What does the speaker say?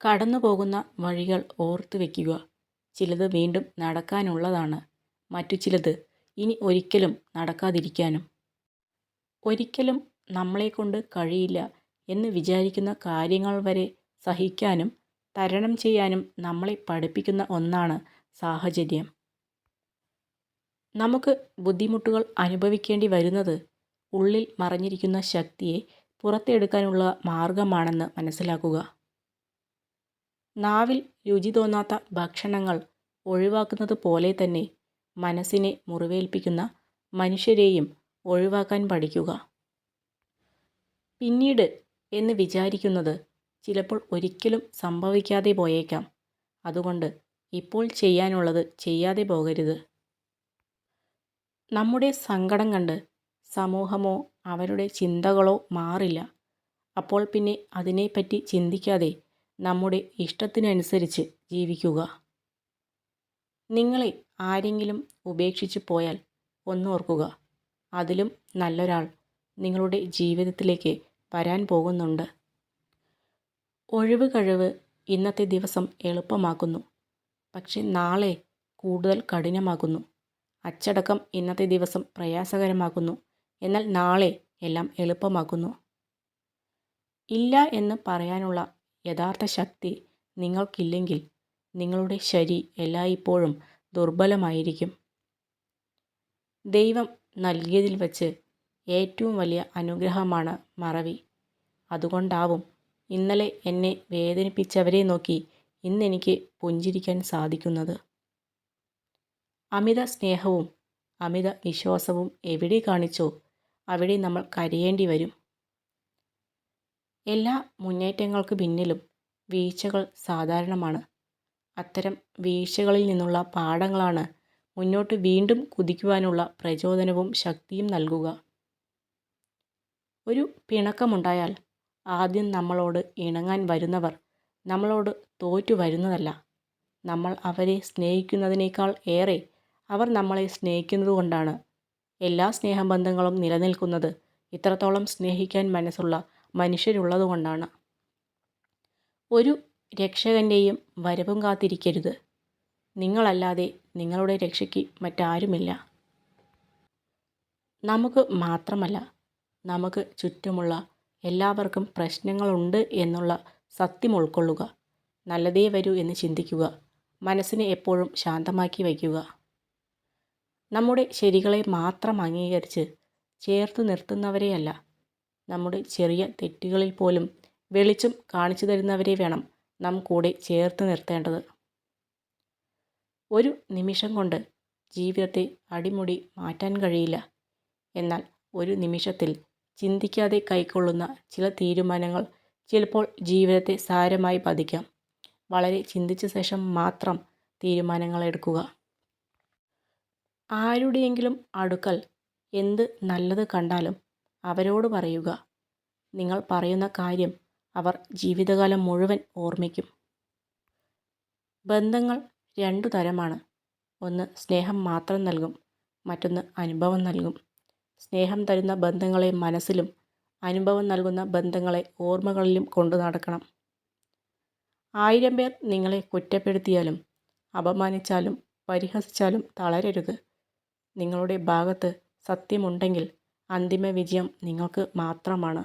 കടന്നു പോകുന്ന വഴികൾ ഓർത്തു വയ്ക്കുക. ചിലത് വീണ്ടും നടക്കാനുള്ളതാണ്, മറ്റു ചിലത് ഇനി ഒരിക്കലും നടക്കാതിരിക്കാനും. ഒരിക്കലും നമ്മളെക്കൊണ്ട് കഴിയില്ല എന്ന് വിചാരിക്കുന്ന കാര്യങ്ങൾ വരെ സഹിക്കാനും തരണം ചെയ്യാനും നമ്മളെ പഠിപ്പിക്കുന്ന ഒന്നാണ് സാഹചര്യം. നമുക്ക് ബുദ്ധിമുട്ടുകൾ അനുഭവിക്കേണ്ടി വരുന്നത് ഉള്ളിൽ മറഞ്ഞിരിക്കുന്ന ശക്തിയെ പുറത്തെടുക്കാനുള്ള മാർഗമാണെന്ന് മനസ്സിലാക്കുക. നാവിൽ രുചി തോന്നാത്ത ഭക്ഷണങ്ങൾ ഒഴിവാക്കുന്നത് പോലെ തന്നെ മനസ്സിനെ മുറിവേൽപ്പിക്കുന്ന മനുഷ്യരെയും ഒഴിവാക്കാൻ പഠിക്കുക. പിന്നീട് എന്ന് വിചാരിക്കുന്നത് ചിലപ്പോൾ ഒരിക്കലും സംഭവിക്കാതെ പോയേക്കാം. അതുകൊണ്ട് ഇപ്പോൾ ചെയ്യാനുള്ളത് ചെയ്യാതെ പോകരുത്. നമ്മുടെ സങ്കടം കണ്ട് സമൂഹമോ അവരുടെ ചിന്തകളോ മാറില്ല. അപ്പോൾ പിന്നെ അതിനെപ്പറ്റി ചിന്തിക്കാതെ നമ്മുടെ ഇഷ്ടത്തിനനുസരിച്ച് ജീവിക്കുക. നിങ്ങളെ ആരെങ്കിലും ഉപേക്ഷിച്ചു പോയാൽ ഒന്നോർക്കുക, അതിലും നല്ലൊരാൾ നിങ്ങളുടെ ജീവിതത്തിലേക്ക് വരാൻ പോകുന്നുണ്ട്. ഒഴിവ് കഴിവ് ഇന്നത്തെ ദിവസം എളുപ്പമാക്കുന്നു, പക്ഷെ നാളെ കൂടുതൽ കഠിനമാക്കുന്നു. അച്ചടക്കം ഇന്നത്തെ ദിവസം പ്രയാസകരമാക്കുന്നു, എന്നാൽ നാളെ എല്ലാം എളുപ്പമാക്കുന്നു. ഇല്ല എന്ന് പറയാനുള്ള യഥാർത്ഥ ശക്തി നിങ്ങൾക്കില്ലെങ്കിൽ നിങ്ങളുടെ ശരി എല്ലായ്പ്പോഴും ദുർബലമായിരിക്കും. ദൈവം നൽകിയതിൽ വച്ച് ഏറ്റവും വലിയ അനുഗ്രഹമാണ് മറവി. അതുകൊണ്ടാവും ഇന്നലെ എന്നെ വേദനിപ്പിച്ചവരെ നോക്കി ഇന്നെനിക്ക് പുഞ്ചിരിക്കാൻ സാധിക്കുന്നത്. അമിത സ്നേഹവും അമിത വിശ്വാസവും എവിടെ കാണിച്ചോ അവിടെ നമ്മൾ കരയേണ്ടി വരും. എല്ലാ മുന്നേറ്റങ്ങൾക്ക് പിന്നിലും വീഴ്ചകൾ സാധാരണമാണ്. അത്തരം വീഴ്ചകളിൽ നിന്നുള്ള പാഠങ്ങളാണ് മുന്നോട്ട് വീണ്ടും കുതിക്കുവാനുള്ള പ്രചോദനവും ശക്തിയും നൽകുക. ഒരു പിണക്കമുണ്ടായാൽ ആദ്യം നമ്മളോട് ഇണങ്ങാൻ വരുന്നവർ നമ്മളോട് തോറ്റു വരുന്നതല്ല. നമ്മൾ അവരെ സ്നേഹിക്കുന്നതിനേക്കാൾ ഏറെ അവർ നമ്മളെ സ്നേഹിക്കുന്നതുകൊണ്ടാണ്. എല്ലാ സ്നേഹബന്ധങ്ങളും നിലനിൽക്കുന്നത് ഇത്രത്തോളം സ്നേഹിക്കാൻ മനസ്സുള്ള മനുഷ്യരുള്ളതുകൊണ്ടാണ്. ഒരു രക്ഷകൻ്റെയും വരവും കാത്തിരിക്കരുത്. നിങ്ങളല്ലാതെ നിങ്ങളുടെ രക്ഷയ്ക്ക് മറ്റാരുമില്ല. നമുക്ക് മാത്രമല്ല, നമുക്ക് ചുറ്റുമുള്ള എല്ലാവർക്കും പ്രശ്നങ്ങളുണ്ട് എന്നുള്ള സത്യം ഉൾക്കൊള്ളുക. നല്ലതേ വരൂ എന്ന് ചിന്തിക്കുക. മനസ്സിനെ എപ്പോഴും ശാന്തമാക്കി വയ്ക്കുക. നമ്മുടെ ശരികളെ മാത്രം അംഗീകരിച്ച് ചേർത്ത് നിർത്തുന്നവരെയല്ല, നമ്മുടെ ചെറിയ തെറ്റുകളിൽ പോലും വെളിച്ചം കാണിച്ചു തരുന്നവരെ വേണം നാം കൂടെ ചേർത്ത് നിർത്തേണ്ടത്. ഒരു നിമിഷം കൊണ്ട് ജീവിതത്തെ അടിമുടി മാറ്റാൻ കഴിയില്ല. എന്നാൽ ഒരു നിമിഷത്തിൽ ചിന്തിക്കാതെ കൈക്കൊള്ളുന്ന ചില തീരുമാനങ്ങൾ ചിലപ്പോൾ ജീവിതത്തെ സാരമായി ബാധിക്കാം. വളരെ ചിന്തിച്ച ശേഷം മാത്രം തീരുമാനങ്ങൾ എടുക്കുക. ആരുടെയെങ്കിലും അടുക്കൽ എന്ത് നല്ലത് കണ്ടാലും അവരോട് പറയുക. നിങ്ങൾ പറയുന്ന കാര്യം അവർ ജീവിതകാലം മുഴുവൻ ഓർമ്മിക്കും. ബന്ധങ്ങൾ രണ്ടു തരമാണ്. ഒന്ന് സ്നേഹം മാത്രം നൽകും, മറ്റൊന്ന് അനുഭവം നൽകും. സ്നേഹം തരുന്ന ബന്ധങ്ങളെ മനസ്സിലും അനുഭവം നൽകുന്ന ബന്ധങ്ങളെ ഓർമ്മകളിലും കൊണ്ടു നടക്കണം. 1000 പേർ നിങ്ങളെ കുറ്റപ്പെടുത്തിയാലും അപമാനിച്ചാലും പരിഹസിച്ചാലും തളരരുത്. നിങ്ങളുടെ ഭാഗത്ത് സത്യമുണ്ടെങ്കിൽ അന്തിമ വിജയം നിങ്ങൾക്ക് മാത്രമാണ്.